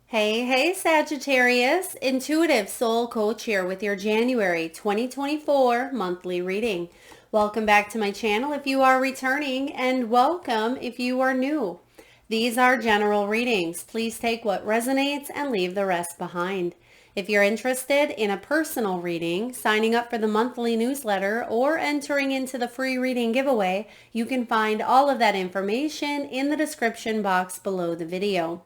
Hey, Sagittarius, Intuitive Soul Coach here with your January 2024 monthly reading. Welcome back to my channel if you are returning, and welcome if you are new. These are general readings. Please take what resonates and leave the rest behind. If you're interested in a personal reading, signing up for the monthly newsletter, or entering into the free reading giveaway, you can find all of that information in the description box below the video.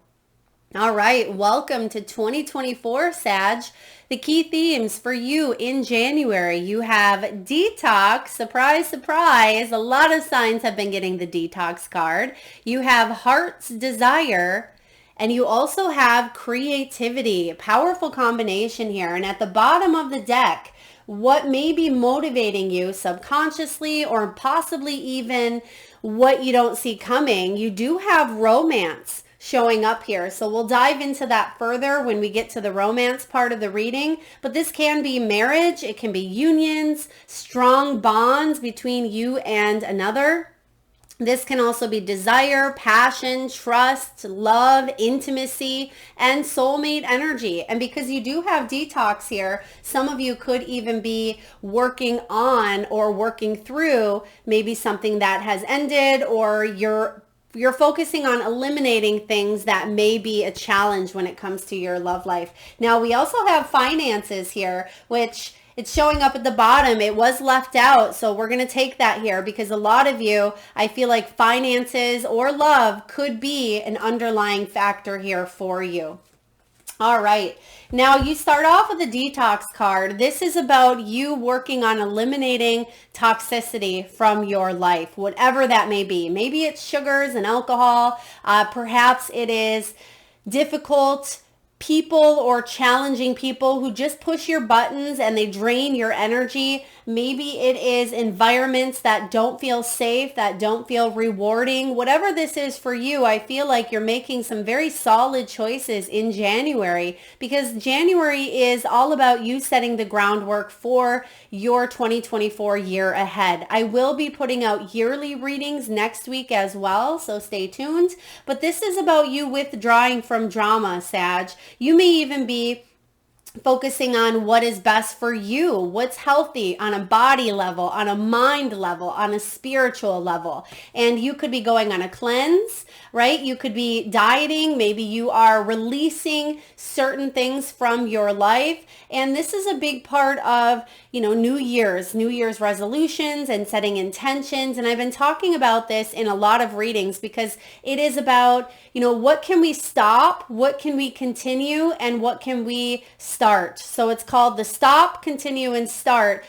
All right, welcome to 2024, Sag. The key themes for you in January, you have detox, surprise, surprise. A lot of signs have been getting the detox card. You have heart's desire, and you also have creativity. Powerful combination here. And at the bottom of the deck, what may be motivating you subconsciously or possibly even what you don't see coming, you do have romance showing up here. So we'll dive into that further when we get to the romance part of the reading. But this can be marriage, it can be unions, strong bonds between you and another. This can also be desire, passion, trust, love, intimacy, and soulmate energy. And because you do have detox here, some of you could even be working on or working through maybe something that has ended, or you're focusing on eliminating things that may be a challenge when it comes to your love life. Now, we also have finances here, which it's showing up at the bottom. It was left out, so we're going to take that here because a lot of you, I feel like finances or love could be an underlying factor here for you. All right. Now you start off with a detox card. This is about you working on eliminating toxicity from your life, whatever that may be. Maybe it's sugars and alcohol. Perhaps it is difficult people or challenging people who just push your buttons and they drain your energy. Maybe it is environments that don't feel safe, that don't feel rewarding. Whatever this is for you, I feel like you're making some very solid choices in January, because January is all about you setting the groundwork for your 2024 year ahead. I will be putting out yearly readings next week as well, so stay tuned. But this is about you withdrawing from drama, Sag. You may even be focusing on what is best for you, what's healthy on a body level, on a mind level, on a spiritual level. And you could be going on a cleanse, right? You could be dieting. Maybe you are releasing certain things from your life. And this is a big part of, New Year's resolutions and setting intentions. And I've been talking about this in a lot of readings because it is about, what can we stop? What can we continue? And what can we start? So it's called the stop, continue, and start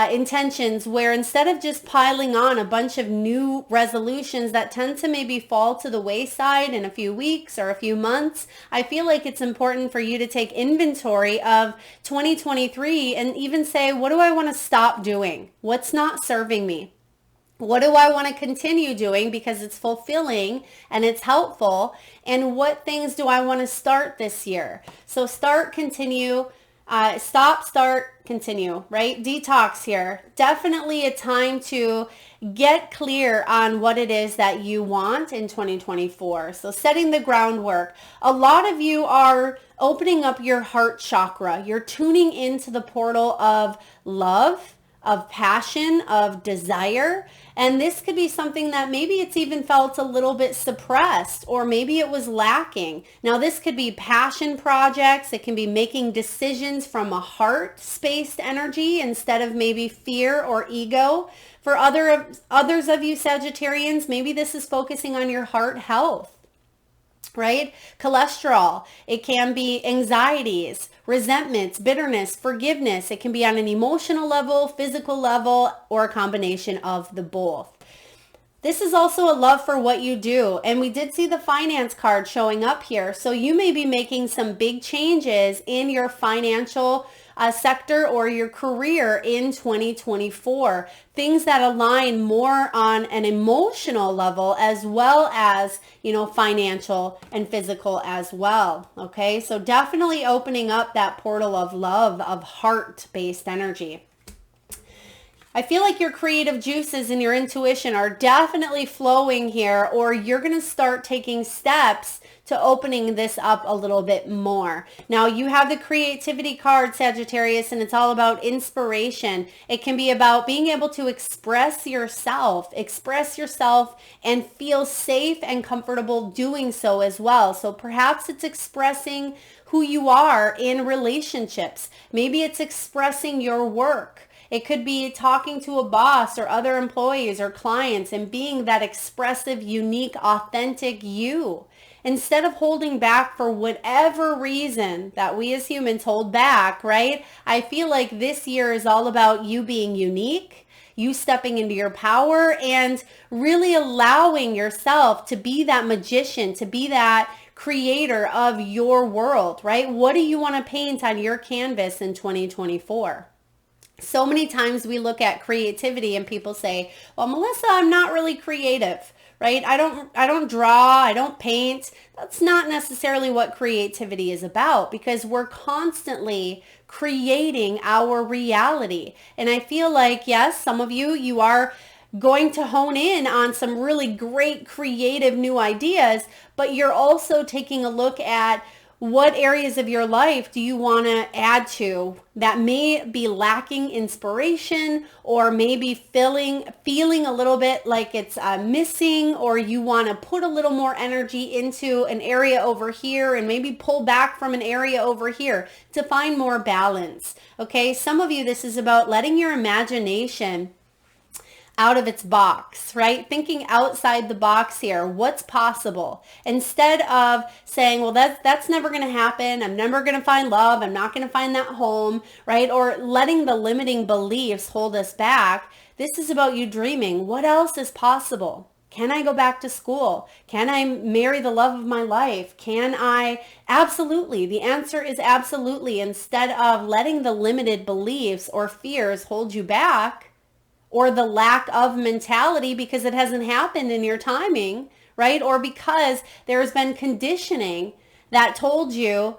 intentions, where instead of just piling on a bunch of new resolutions that tend to maybe fall to the wayside in a few weeks or a few months, I feel like it's important for you to take inventory of 2023 and even say, what do I want to stop doing? What's not serving me? What do I want to continue doing because it's fulfilling and it's helpful? And what things do I want to start this year? So start, continue, stop, start, continue, right? Detox here. Definitely a time to get clear on what it is that you want in 2024. So setting the groundwork. A lot of you are opening up your heart chakra. You're tuning into the portal of love, of passion, of desire. And this could be something that maybe it's even felt a little bit suppressed, or maybe it was lacking. Now, this could be passion projects. It can be making decisions from a heart-spaced energy instead of maybe fear or ego. For others of you Sagittarians, maybe this is focusing on your heart health, right? Cholesterol. It can be anxieties, resentments, bitterness, forgiveness. It can be on an emotional level, physical level, or a combination of the both. This is also a love for what you do. And we did see the finance card showing up here. So you may be making some big changes in your financial sector or your career in 2024. Things that align more on an emotional level as well as, financial and physical as well. Okay, so definitely opening up that portal of love, of heart-based energy. I feel like your creative juices and your intuition are definitely flowing here, or you're going to start taking steps to opening this up a little bit more. Now you have the creativity card, Sagittarius, and it's all about inspiration. It can be about being able to express yourself and feel safe and comfortable doing so as well. So perhaps it's expressing who you are in relationships. Maybe it's expressing your work. It could be talking to a boss or other employees or clients and being that expressive, unique, authentic you. Instead of holding back for whatever reason that we as humans hold back, right? I feel like this year is all about you being unique, you stepping into your power, and really allowing yourself to be that magician, to be that creator of your world, right? What do you want to paint on your canvas in 2024? So many times we look at creativity and people say, well, Melissa, I'm not really creative, right? I don't draw, I don't paint. That's not necessarily what creativity is about, because we're constantly creating our reality. And I feel like, yes, some of you are going to hone in on some really great creative new ideas, but you're also taking a look at what areas of your life do you want to add to that may be lacking inspiration, or maybe feeling a little bit like it's missing, or you want to put a little more energy into an area over here and maybe pull back from an area over here to find more balance. Okay, some of you, this is about letting your imagination out of its box, right? Thinking outside the box here. What's possible? Instead of saying, well, that's never going to happen. I'm never going to find love. I'm not going to find that home, right? Or letting the limiting beliefs hold us back. This is about you dreaming. What else is possible? Can I go back to school? Can I marry the love of my life? Can I? Absolutely. The answer is absolutely. Instead of letting the limited beliefs or fears hold you back, or the lack of mentality because it hasn't happened in your timing, right? Or because there's been conditioning that told you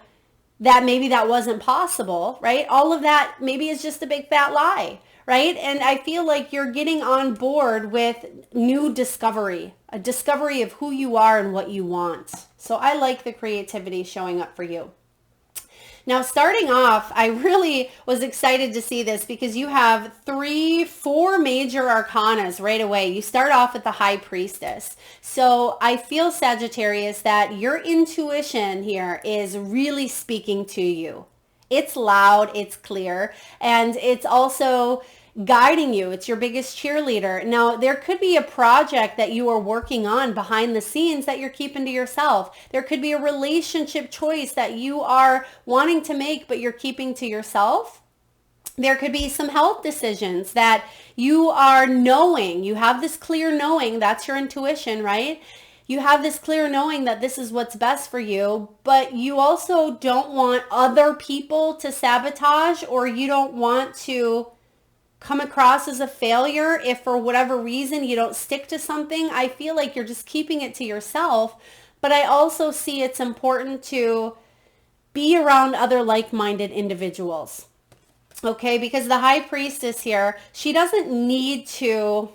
that maybe that wasn't possible, right? All of that maybe is just a big fat lie, right? And I feel like you're getting on board with new discovery, a discovery of who you are and what you want. So I like the creativity showing up for you. Now, starting off, I really was excited to see this because you have 4 major arcanas right away. You start off with the High Priestess. So I feel, Sagittarius, that your intuition here is really speaking to you. It's loud, it's clear, and it's also guiding you. It's your biggest cheerleader. Now, there could be a project that you are working on behind the scenes that you're keeping to yourself. There could be a relationship choice that you are wanting to make, but you're keeping to yourself. There could be some health decisions that you are knowing. You have this clear knowing. That's your intuition, right? You have this clear knowing that this is what's best for you, but you also don't want other people to sabotage, or you don't want to come across as a failure if for whatever reason you don't stick to something. I feel like you're just keeping it to yourself, but I also see it's important to be around other like-minded individuals. Okay, because the High Priestess here, she doesn't need to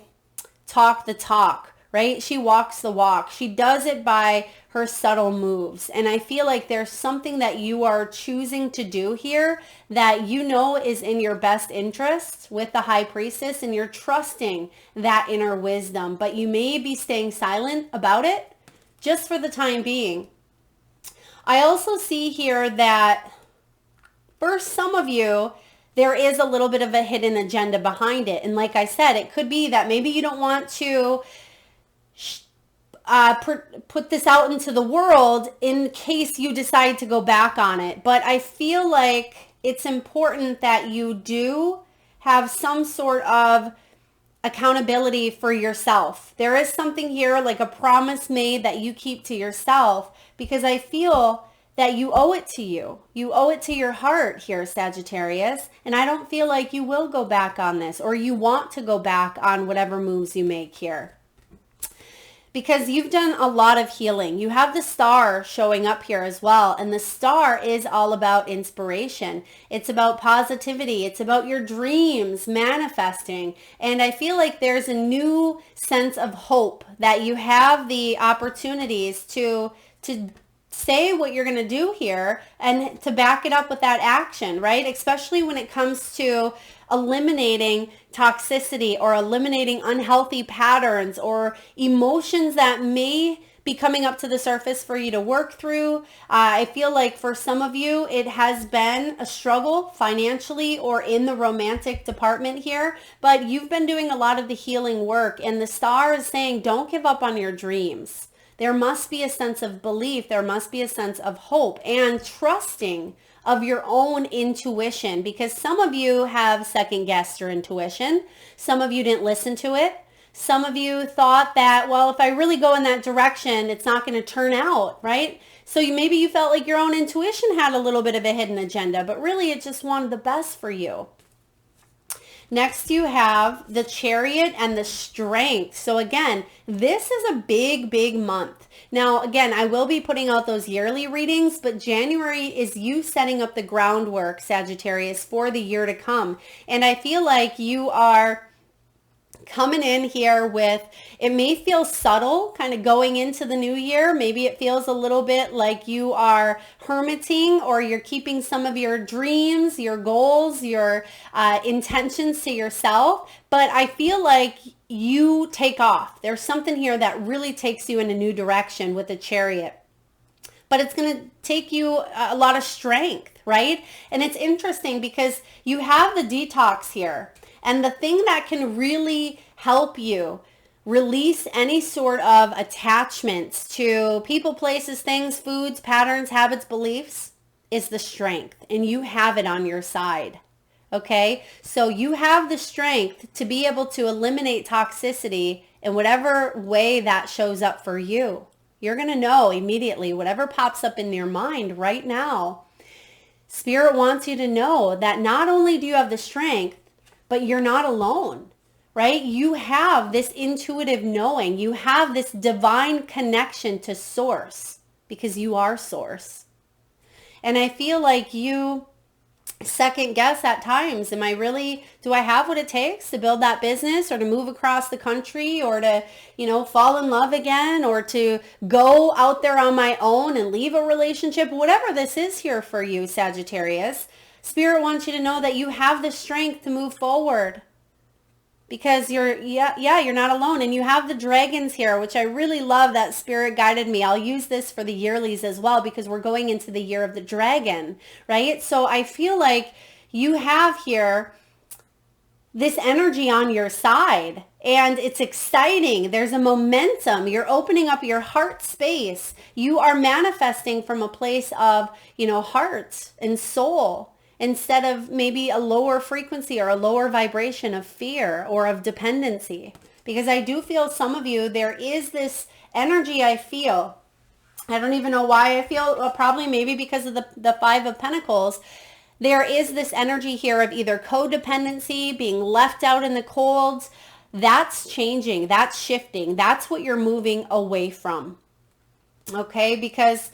talk the talk, right? She walks the walk. She does it by her subtle moves. And I feel like there's something that you are choosing to do here that you know is in your best interest with the High Priestess, and you're trusting that inner wisdom, but you may be staying silent about it just for the time being. I also see here that for some of you, there is a little bit of a hidden agenda behind it. And like I said, it could be that maybe you don't want to put this out into the world in case you decide to go back on it. But I feel like it's important that you do have some sort of accountability for yourself. There is something here like a promise made that you keep to yourself, because I feel that you owe it to you. You owe it to your heart here, Sagittarius. And I don't feel like you will go back on this, or you want to go back on whatever moves you make here. because you've done a lot of healing. You have the star showing up here as well. And the star is all about inspiration. It's about positivity. It's about your dreams manifesting. And I feel like there's a new sense of hope that you have the opportunities to say what you're going to do here and to back it up with that action, right? Especially when it comes to eliminating toxicity or eliminating unhealthy patterns or emotions that may be coming up to the surface for you to work through. I feel like for some of you, it has been a struggle financially or in the romantic department here, but you've been doing a lot of the healing work, and the star is saying, don't give up on your dreams. There must be a sense of belief. There must be a sense of hope and trusting of your own intuition, because some of you have second guessed your intuition. Some of you didn't listen to it. Some of you thought that, well, if I really go in that direction, it's not going to turn out, right? So maybe you felt like your own intuition had a little bit of a hidden agenda, but really it just wanted the best for you. Next, you have the Chariot and the Strength. So again, this is a big, big month. Now, again, I will be putting out those yearly readings, but January is you setting up the groundwork, Sagittarius, for the year to come. And I feel like you are coming in here with, it may feel subtle kind of going into the new year. Maybe it feels a little bit like you are hermiting, or you're keeping some of your dreams, your goals, your intentions to yourself. But I feel like you take off. There's something here that really takes you in a new direction with the Chariot. But it's going to take you a lot of strength, right? And it's interesting because you have the detox here. And the thing that can really help you release any sort of attachments to people, places, things, foods, patterns, habits, beliefs is the strength. And you have it on your side. Okay? So you have the strength to be able to eliminate toxicity in whatever way that shows up for you. You're going to know immediately whatever pops up in your mind right now. Spirit wants you to know that not only do you have the strength, but you're not alone, right? You have this intuitive knowing. You have this divine connection to source, because you are source. And I feel like you second guess at times. Do I have what it takes to build that business, or to move across the country, or to, fall in love again, or to go out there on my own and leave a relationship? Whatever this is here for you, Sagittarius, Spirit wants you to know that you have the strength to move forward, because you're not alone. And you have the dragons here, which I really love that Spirit guided me. I'll use this for the yearlies as well, because we're going into the year of the dragon, right? So I feel like you have here this energy on your side, and it's exciting. There's a momentum. You're opening up your heart space. You are manifesting from a place of, heart and soul, instead of maybe a lower frequency or a lower vibration of fear or of dependency. Because I do feel some of you, there is this energy I feel. I don't even know why I feel, probably maybe because of the Five of Pentacles. There is this energy here of either codependency, being left out in the cold. That's changing. That's shifting. That's what you're moving away from. Okay? Because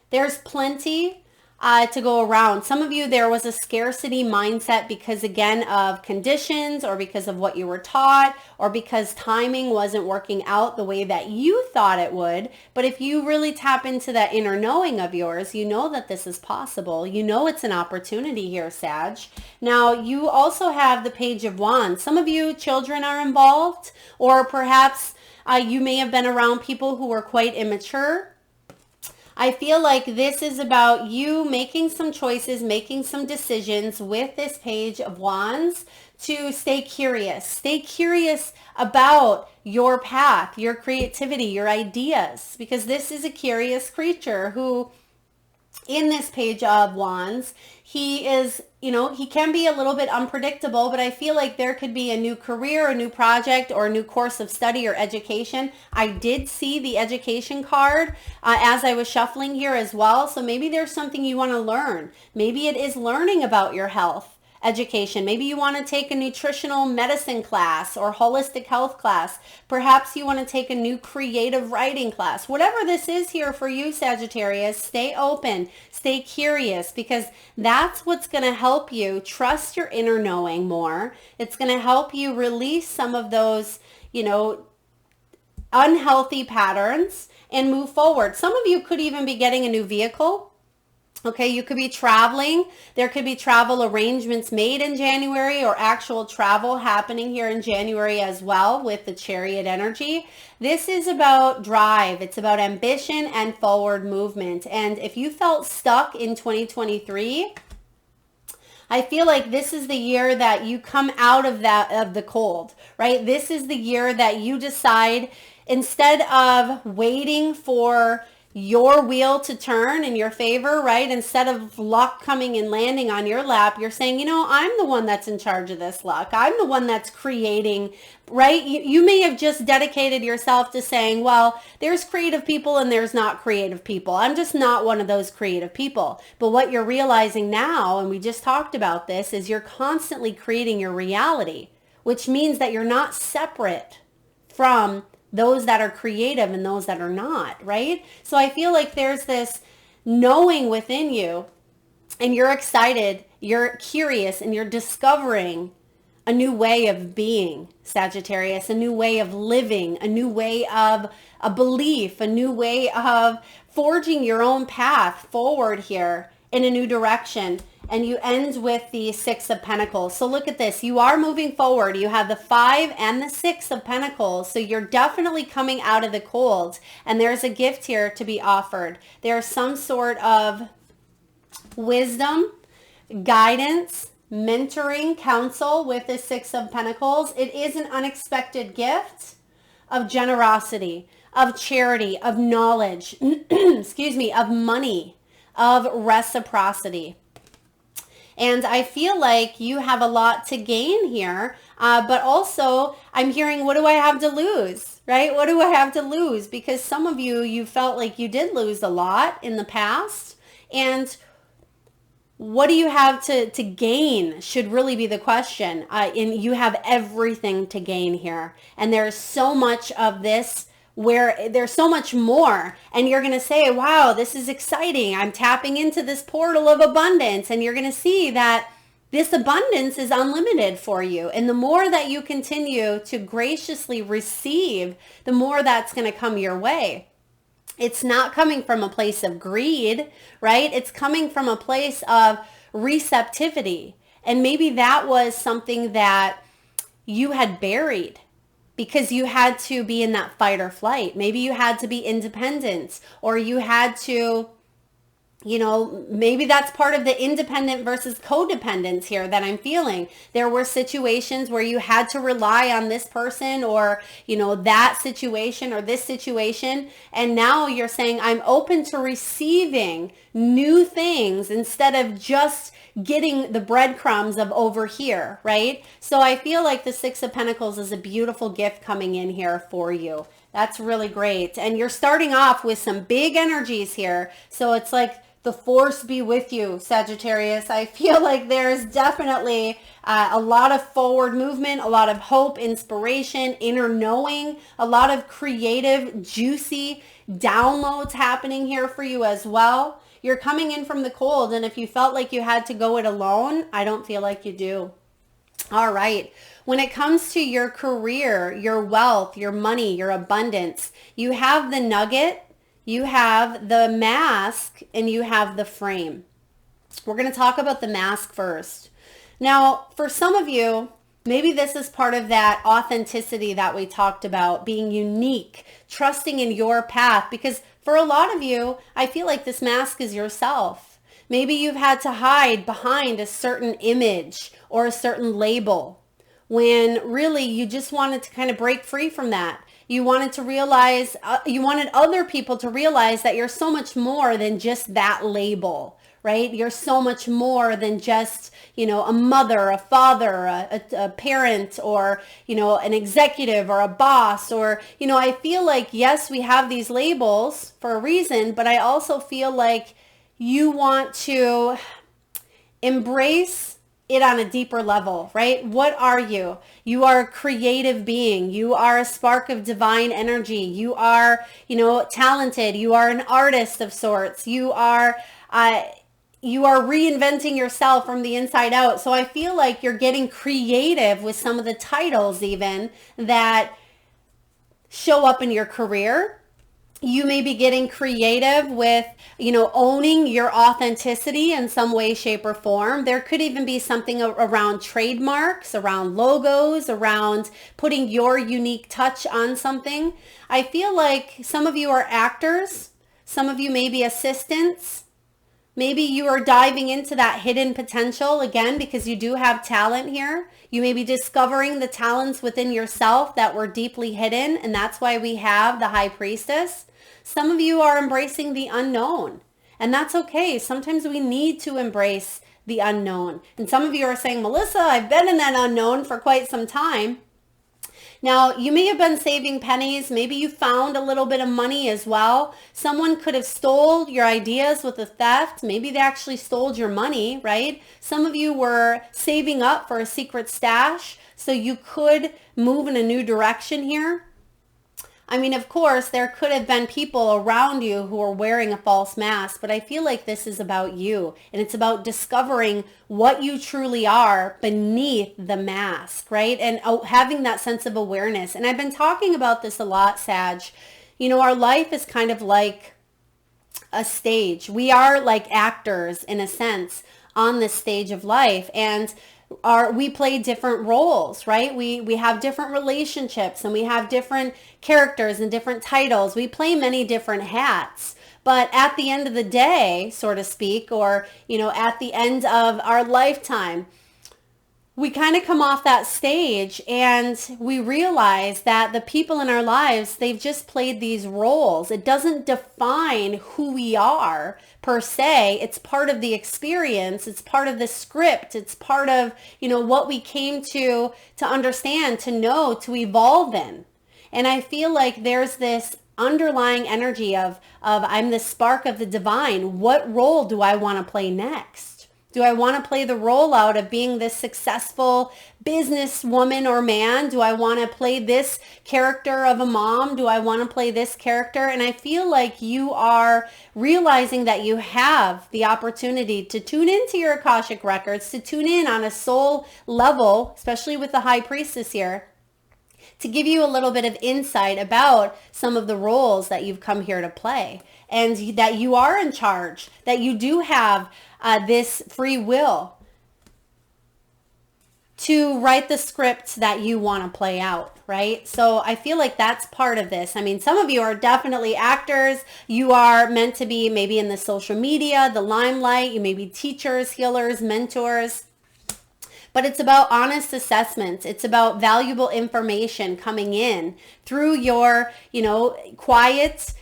there's plenty to go around. Some of you, there was a scarcity mindset because, again, of conditions, or because of what you were taught, or because timing wasn't working out the way that you thought it would. But if you really tap into that inner knowing of yours, you know that this is possible. You know it's an opportunity here, Sag. Now, you also have the Page of Wands. Some of you, children are involved, or perhaps you may have been around people who were quite immature. I feel like this is about you making some choices, making some decisions with this Page of Wands to stay curious. Stay curious about your path, your creativity, your ideas, because this is a curious creature who, in this Page of Wands, he is, he can be a little bit unpredictable, but I feel like there could be a new career, a new project, or a new course of study or education. I did see the education card as I was shuffling here as well. So maybe there's something you want to learn. Maybe it is learning about your health education. Maybe you want to take a nutritional medicine class or holistic health class. Perhaps you want to take a new creative writing class. Whatever this is here for you, Sagittarius, stay open, stay curious, because that's what's going to help you trust your inner knowing more. It's going to help you release some of those, unhealthy patterns and move forward. Some of you could even be getting a new vehicle. Okay, you could be traveling. There could be travel arrangements made in January or actual travel happening here in January as well with the Chariot energy. This is about drive. It's about ambition and forward movement. And if you felt stuck in 2023, I feel like this is the year that you come out of the cold, right? This is the year that you decide, instead of waiting for your wheel to turn in your favor, right? Instead of luck coming and landing on your lap, you're saying, I'm the one that's in charge of this luck. I'm the one that's creating, right? You may have just dedicated yourself to saying, well, there's creative people and there's not creative people. I'm just not one of those creative people. But what you're realizing now, and we just talked about this, is you're constantly creating your reality, which means that you're not separate from those that are creative and those that are not, right? So I feel like there's this knowing within you, and you're excited, you're curious, and you're discovering a new way of being, Sagittarius, a new way of living, a new way of a belief, a new way of forging your own path forward here in a new direction. And you end with the Six of Pentacles. So look at this. You are moving forward. You have the 5 and the 6 of Pentacles. So you're definitely coming out of the cold. And there's a gift here to be offered. There's some sort of wisdom, guidance, mentoring, counsel with the 6 of Pentacles. It is an unexpected gift of generosity, of charity, of knowledge, excuse me, of money, of reciprocity. And I feel like you have a lot to gain here, but also I'm hearing, what do I have to lose, right? What do I have to lose? Because some of you felt like you did lose a lot in the past. And what do you have to gain should really be the question. And you have everything to gain here. And there's so much of this where there's so much more, and you're going to say, wow, this is exciting. I'm tapping into this portal of abundance, and you're going to see that this abundance is unlimited for you. And the more that you continue to graciously receive, the more that's going to come your way. It's not coming from a place of greed, right? It's coming from a place of receptivity. And maybe that was something that you had buried, because you had to be in that fight or flight. Maybe you had to be independent, or you had to, maybe that's part of the independent versus codependence here that I'm feeling. There were situations where you had to rely on this person, or, that situation or this situation. And now you're saying, I'm open to receiving new things instead of just getting the breadcrumbs of over here, right? So I feel like the 6 of Pentacles is a beautiful gift coming in here for you. That's really great. And you're starting off with some big energies here. So it's like the force be with you, Sagittarius. I feel like there's definitely a lot of forward movement, a lot of hope, inspiration, inner knowing, a lot of creative, juicy downloads happening here for you as well. You're coming in from the cold, and if you felt like you had to go it alone, I don't feel like you do. All right. When it comes to your career, your wealth, your money, your abundance, you have the nugget, you have the mask, and you have the frame. We're going to talk about the mask first. Now, for some of you, maybe this is part of that authenticity that we talked about, being unique, trusting in your path, because for a lot of you, I feel like this mask is yourself. Maybe you've had to hide behind a certain image or a certain label, when really you just wanted to kind of break free from that. You wanted to realize, you wanted other people to realize that you're so much more than just that label, right? You're so much more than just, a mother, a father, a parent, or, an executive or a boss, or, I feel like, yes, we have these labels for a reason, but I also feel like you want to embrace it on a deeper level, right? What are you? You are a creative being. You are a spark of divine energy. You are, talented. You are an artist of sorts. You are reinventing yourself from the inside out. So I feel like you're getting creative with some of the titles even that show up in your career. You may be getting creative with, owning your authenticity in some way, shape, or form. There could even be something around trademarks, around logos, around putting your unique touch on something. I feel like some of you are actors. Some of you may be assistants. Maybe you are diving into that hidden potential again because you do have talent here. You may be discovering the talents within yourself that were deeply hidden, and that's why we have the High Priestess. Some of you are embracing the unknown, and that's okay. Sometimes we need to embrace the unknown. And some of you are saying, Melissa, I've been in that unknown for quite some time. Now, you may have been saving pennies. Maybe you found a little bit of money as well. Someone could have stole your ideas with a theft. Maybe they actually stole your money, right? Some of you were saving up for a secret stash, so you could move in a new direction here. I mean, of course, there could have been people around you who are wearing a false mask, but I feel like this is about you, and it's about discovering what you truly are beneath the mask, right? And having that sense of awareness. And I've been talking about this a lot, Sag. Our life is kind of like a stage. We are like actors, in a sense, on this stage of life, and we play different roles, right? We have different relationships, and we have different characters and different titles. We play many different hats. But at the end of the day, so to speak, or, at the end of our lifetime, we kind of come off that stage and we realize that the people in our lives, they've just played these roles. It doesn't define who we are per se. It's part of the experience. It's part of the script. It's part of, what we came to understand, to know, to evolve in. And I feel like there's this underlying energy of I'm the spark of the divine. What role do I want to play next? Do I want to play the role out of being this successful businesswoman or man? Do I want to play this character of a mom? Do I want to play this character? And I feel like you are realizing that you have the opportunity to tune into your Akashic records, to tune in on a soul level, especially with the High Priestess here, to give you a little bit of insight about some of the roles that you've come here to play, and that you are in charge, that you do have this free will to write the script that you want to play out, right? So I feel like that's part of this. I mean, some of you are definitely actors. You are meant to be maybe in the social media, the limelight. You may be teachers, healers, mentors. But it's about honest assessments. It's about valuable information coming in through your, quiet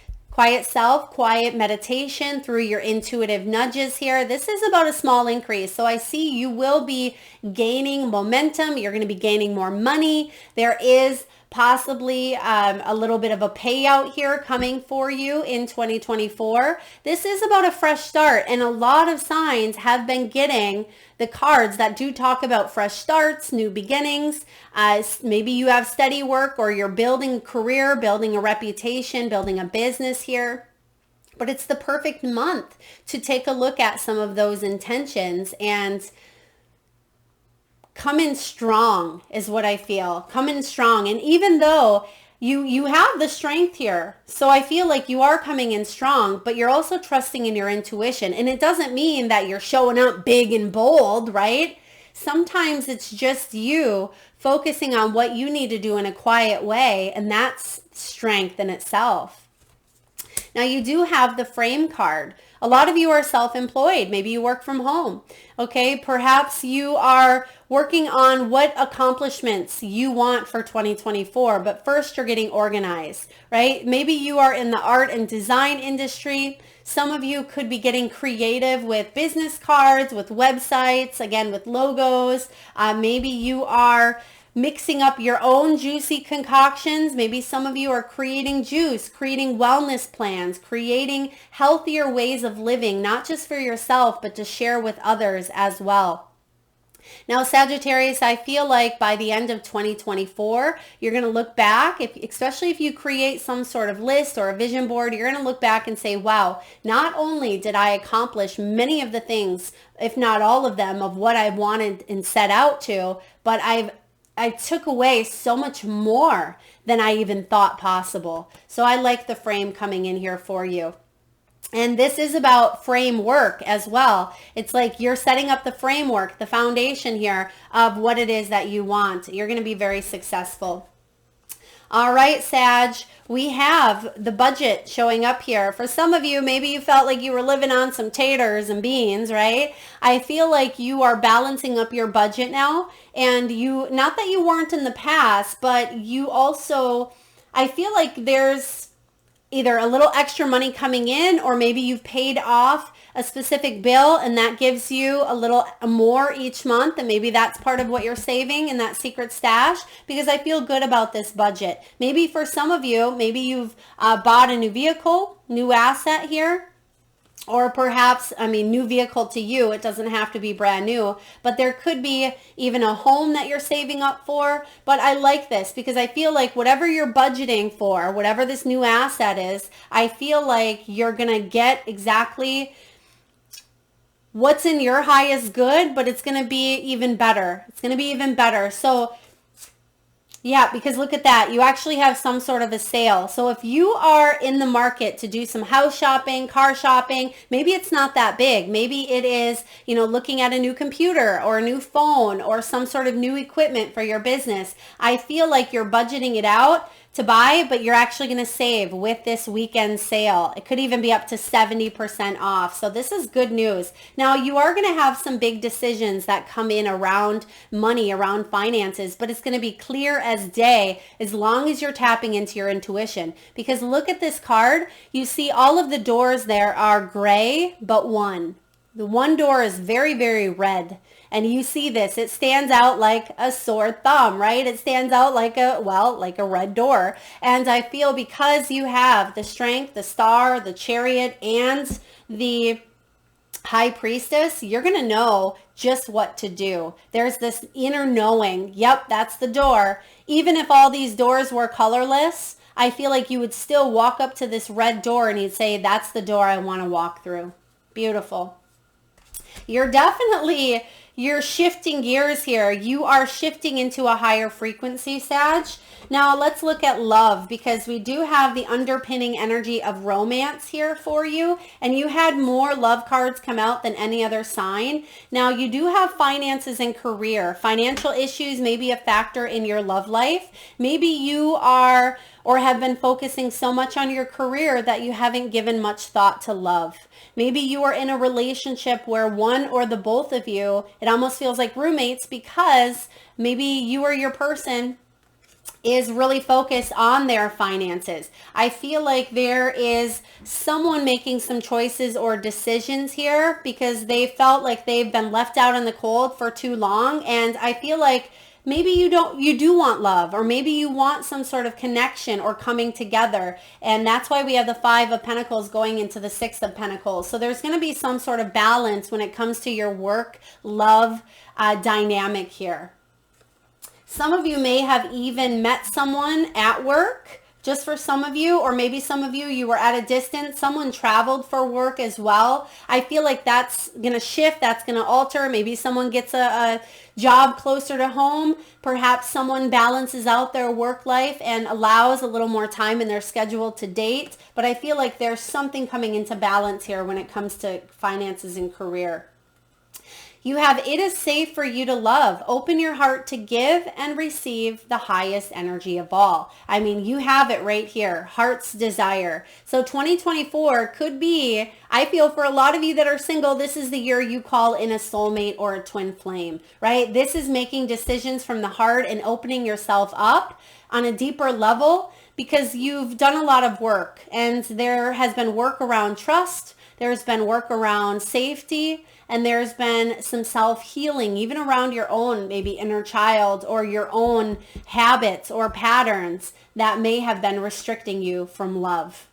self, quiet meditation, through your intuitive nudges here. This is about a small increase. So I see you will be gaining momentum. You're going to be gaining more money. There is possibly a little bit of a payout here coming for you in 2024. This is about a fresh start, and a lot of signs have been getting the cards that do talk about fresh starts, new beginnings. Maybe you have steady work, or you're building a career, building a reputation, building a business here. But it's the perfect month to take a look at some of those intentions and come in strong is what I feel. Come in strong. And even though you have the strength here, so I feel like you are coming in strong, but you're also trusting in your intuition. And it doesn't mean that you're showing up big and bold, right? Sometimes it's just you focusing on what you need to do in a quiet way, and that's strength in itself. Now you do have the Frame card. A lot of you are self-employed. Maybe you work from home. Okay, perhaps you are working on what accomplishments you want for 2024, but first you're getting organized, right? Maybe you are in the art and design industry. Some of you could be getting creative with business cards, with websites, again, with logos. Maybe you are mixing up your own juicy concoctions. Maybe some of you are creating juice, creating wellness plans, creating healthier ways of living, not just for yourself, but to share with others as well. Now, Sagittarius, I feel like by the end of 2024, you're going to look back, especially if you create some sort of list or a vision board, you're going to look back and say, wow, not only did I accomplish many of the things, if not all of them, of what I wanted and set out to, but I took away so much more than I even thought possible. So I like the frame coming in here for you. And this is about framework as well. It's like you're setting up the framework, the foundation here of what it is that you want. You're going to be very successful. All right, Sag, we have the budget showing up here. For some of you, maybe you felt like you were living on some taters and beans, right? I feel like you are balancing up your budget now. And you, not that you weren't in the past, but you also, I feel like there's either a little extra money coming in, or maybe you've paid off a specific bill and that gives you a little more each month, and maybe that's part of what you're saving in that secret stash, because I feel good about this budget. Maybe for some of you, maybe you've bought a new vehicle, new asset here. Or perhaps, I mean, new vehicle to you, it doesn't have to be brand new, but there could be even a home that you're saving up for. But I like this because I feel like whatever you're budgeting for, whatever this new asset is, I feel like you're going to get exactly what's in your highest good, but it's going to be even better. It's going to be even better. So yeah, because look at that. You actually have some sort of a sale. So if you are in the market to do some house shopping, car shopping, maybe it's not that big. Maybe it is, looking at a new computer or a new phone or some sort of new equipment for your business. I feel like you're budgeting it out to buy, but you're actually going to save with this weekend sale. It could even be up to 70% off. So this is good news. Now, you are going to have some big decisions that come in around money, around finances, but it's going to be clear as day as long as you're tapping into your intuition. Because look at this card. You see all of the doors there are gray, but one. The one door is very, very red. And you see this, it stands out like a sore thumb, right? It stands out like like a red door. And I feel because you have the strength, the star, the chariot, and the high priestess, you're going to know just what to do. There's this inner knowing. Yep, that's the door. Even if all these doors were colorless, I feel like you would still walk up to this red door and you'd say, that's the door I want to walk through. Beautiful. You're shifting gears here. You are shifting into a higher frequency, Sag. Now let's look at love, because we do have the underpinning energy of romance here for you. And you had more love cards come out than any other sign. Now you do have finances and career. Financial issues may be a factor in your love life. Maybe you are or have been focusing so much on your career that you haven't given much thought to love. Maybe you are in a relationship where one or the both of you, it almost feels like roommates, because maybe you or your person is really focused on their finances. I feel like there is someone making some choices or decisions here because they felt like they've been left out in the cold for too long. And I feel like maybe you do want love, or maybe you want some sort of connection or coming together. And that's why we have the 5 of Pentacles going into the 6 of Pentacles. So there's going to be some sort of balance when it comes to your work, love dynamic here. Some of you may have even met someone at work, just for some of you, or maybe some of you were at a distance. Someone traveled for work as well. I feel like that's going to shift. That's going to alter. Maybe someone gets a job closer to home. Perhaps someone balances out their work life and allows a little more time in their schedule to date. But I feel like there's something coming into balance here when it comes to finances and career. You have, it is safe for you to love. Open your heart to give and receive the highest energy of all. I mean, you have it right here, heart's desire. So 2024 could be, I feel for a lot of you that are single, this is the year you call in a soulmate or a twin flame, right? This is making decisions from the heart and opening yourself up on a deeper level, because you've done a lot of work, and there has been work around trust. There's been work around safety, and there's been some self-healing, even around your own maybe inner child or your own habits or patterns that may have been restricting you from love.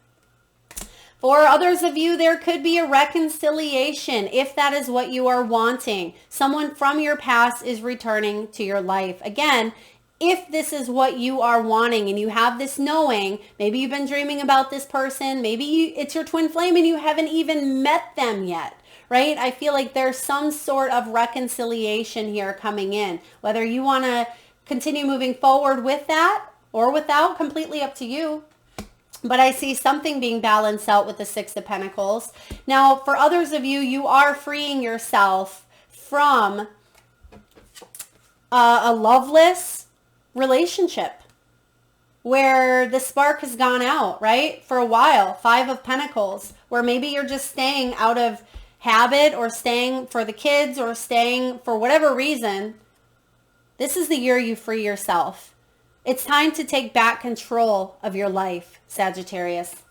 For others of you, there could be a reconciliation if that is what you are wanting. Someone from your past is returning to your life. Again, if this is what you are wanting and you have this knowing, maybe you've been dreaming about this person, maybe it's your twin flame and you haven't even met them yet, right? I feel like there's some sort of reconciliation here coming in. Whether you want to continue moving forward with that or without, completely up to you. But I see something being balanced out with the Six of Pentacles. Now, for others of you, you are freeing yourself from a loveless relationship where the spark has gone out, right? For a while, Five of Pentacles, where maybe you're just staying out of habit or staying for the kids or staying for whatever reason. This is the year you free yourself. It's time to take back control of your life, Sagittarius.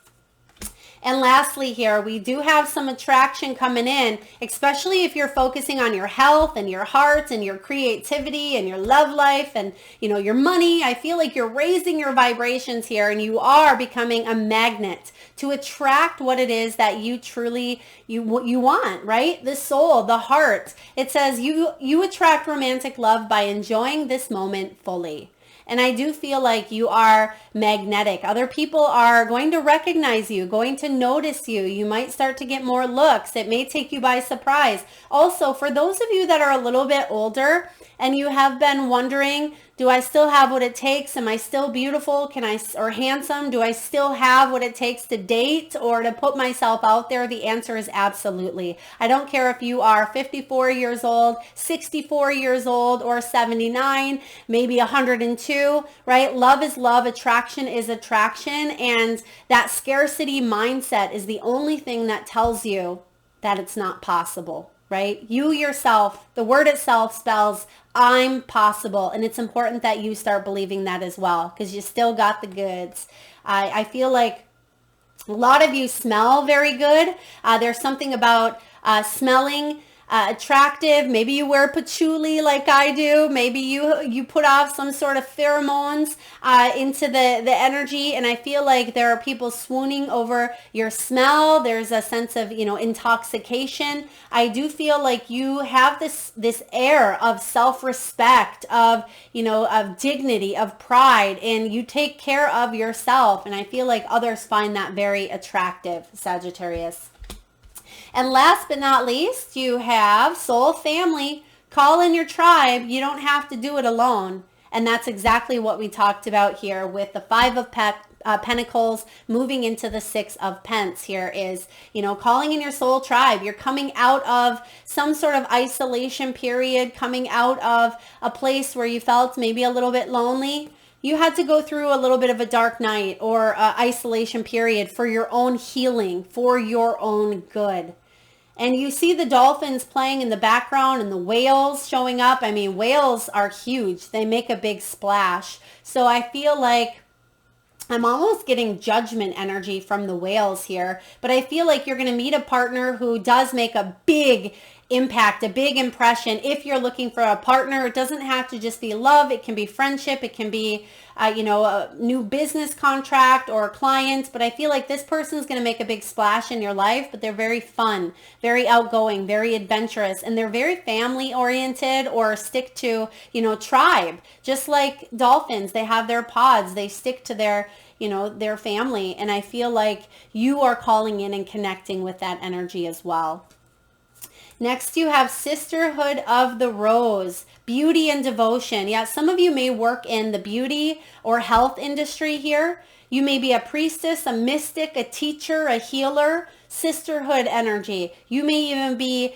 And lastly here, we do have some attraction coming in, especially if you're focusing on your health and your heart and your creativity and your love life and, your money. I feel like you're raising your vibrations here and you are becoming a magnet to attract what it is that you truly, you want, right? The soul, the heart. It says you attract romantic love by enjoying this moment fully. And I do feel like you are magnetic. Other people are going to recognize you, going to notice you. You might start to get more looks. It may take you by surprise. Also, for those of you that are a little bit older and you have been wondering, do I still have what it takes? Am I still beautiful? Or handsome? Do I still have what it takes to date or to put myself out there? The answer is absolutely. I don't care if you are 54 years old, 64 years old, or 79, maybe 102, right? Love is love. Attraction is attraction. And that scarcity mindset is the only thing that tells you that it's not possible, right? You yourself, the word itself spells I'm possible. And it's important that you start believing that as well because you still got the goods. I feel like a lot of you smell very good. There's something about smelling attractive. Maybe you wear patchouli like I do. Maybe you put off some sort of pheromones into the energy. And I feel like there are people swooning over your smell. There's a sense of, intoxication. I do feel like you have this air of self-respect, of dignity, of pride, and you take care of yourself. And I feel like others find that very attractive, Sagittarius. And last but not least, you have soul family. Call in your tribe. You don't have to do it alone. And that's exactly what we talked about here with the Five of Pentacles moving into the Six of Pence. Here is, calling in your soul tribe. You're coming out of some sort of isolation period, coming out of a place where you felt maybe a little bit lonely. You had to go through a little bit of a dark night or isolation period for your own healing, for your own good. And you see the dolphins playing in the background and the whales showing up. I mean, whales are huge. They make a big splash. So I feel like I'm almost getting judgment energy from the whales here. But I feel like you're going to meet a partner who does make a big impact, a big impression. If you're looking for a partner, it doesn't have to just be love. It can be friendship. It can be, a new business contract or a client. But I feel like this person's going to make a big splash in your life, but they're very fun, very outgoing, very adventurous, and they're very family oriented or stick to, tribe. Just like dolphins, they have their pods. They stick to their family. And I feel like you are calling in and connecting with that energy as well. Next, you have Sisterhood of the Rose, beauty and devotion. Yeah, some of you may work in the beauty or health industry here. You may be a priestess, a mystic, a teacher, a healer, sisterhood energy. You may even be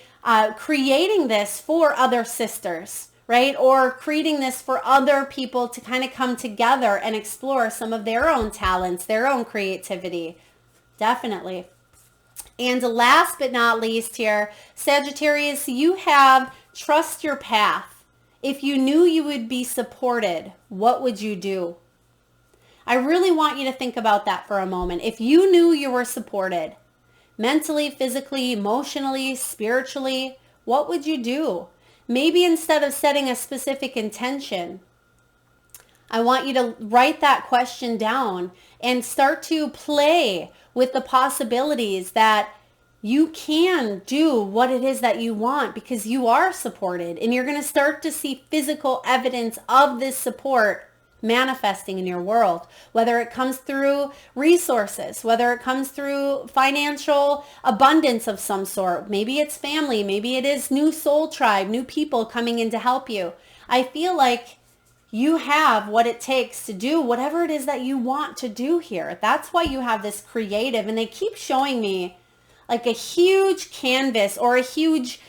creating this for other sisters, right? Or creating this for other people to kind of come together and explore some of their own talents, their own creativity. Definitely. And last but not least here, Sagittarius, you have trust your path. If you knew you would be supported, what would you do? I really want you to think about that for a moment. If you knew you were supported, mentally, physically, emotionally, spiritually, what would you do? Maybe instead of setting a specific intention, I want you to write that question down and start to play with the possibilities that you can do what it is that you want, because you are supported, and you're going to start to see physical evidence of this support manifesting in your world, whether it comes through resources, whether it comes through financial abundance of some sort. Maybe it's family, maybe it is new soul tribe, new people coming in to help you. I feel like you have what it takes to do whatever it is that you want to do here. That's why you have this creative, and they keep showing me like a huge canvas or a huge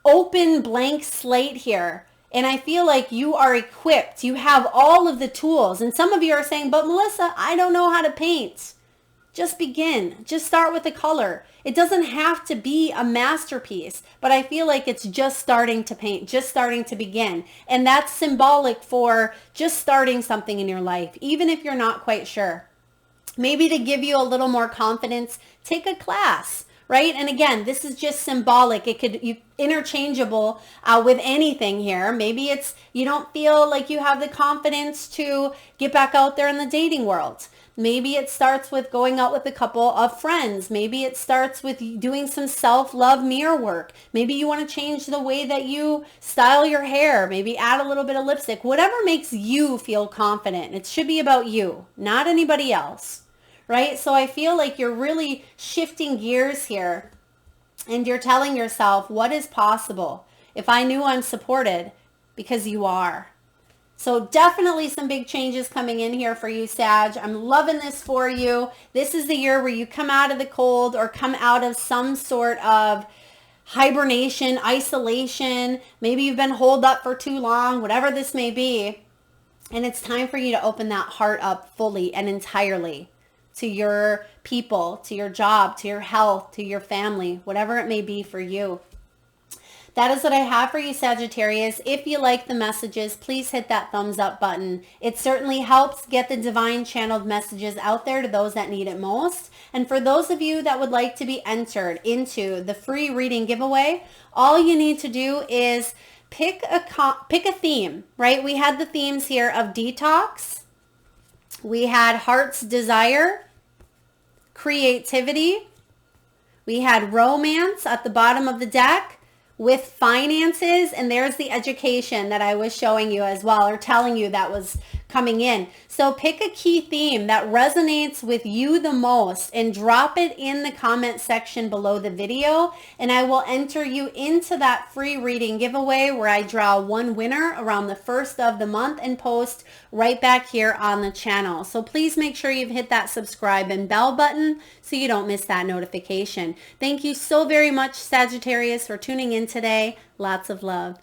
open blank slate here. And I feel like you are equipped. You have all of the tools. And some of you are saying, but Melissa, I don't know how to paint. Just begin. Just start with the color. It doesn't have to be a masterpiece, but I feel like it's just starting to paint, just starting to begin. And that's symbolic for just starting something in your life, even if you're not quite sure. Maybe to give you a little more confidence, take a class, right? And again, this is just symbolic. It could be interchangeable with anything here. Maybe it's you don't feel like you have the confidence to get back out there in the dating world. Maybe it starts with going out with a couple of friends. Maybe it starts with doing some self-love mirror work. Maybe you want to change the way that you style your hair. Maybe add a little bit of lipstick. Whatever makes you feel confident. It should be about you, not anybody else, right? So I feel like you're really shifting gears here, and you're telling yourself, what is possible if I knew I'm supported? Because you are. So definitely some big changes coming in here for you, Sag. I'm loving this for you. This is the year where you come out of the cold or come out of some sort of hibernation, isolation. Maybe you've been holed up for too long, whatever this may be. And it's time for you to open that heart up fully and entirely to your people, to your job, to your health, to your family, whatever it may be for you. That is what I have for you, Sagittarius. If you like the messages, please hit that thumbs up button. It certainly helps get the divine channeled messages out there to those that need it most. And for those of you that would like to be entered into the free reading giveaway, all you need to do is pick a theme, right? We had the themes here of detox. We had heart's desire, creativity. We had romance at the bottom of the deck, with finances, and there's the education that I was showing you as well, or telling you that was coming in. So pick a key theme that resonates with you the most and drop it in the comment section below the video, and I will enter you into that free reading giveaway where I draw one winner around the 1st of the month and post right back here on the channel. So please make sure you've hit that subscribe and bell button so you don't miss that notification. Thank you so very much, Sagittarius, for tuning in today. Lots of love.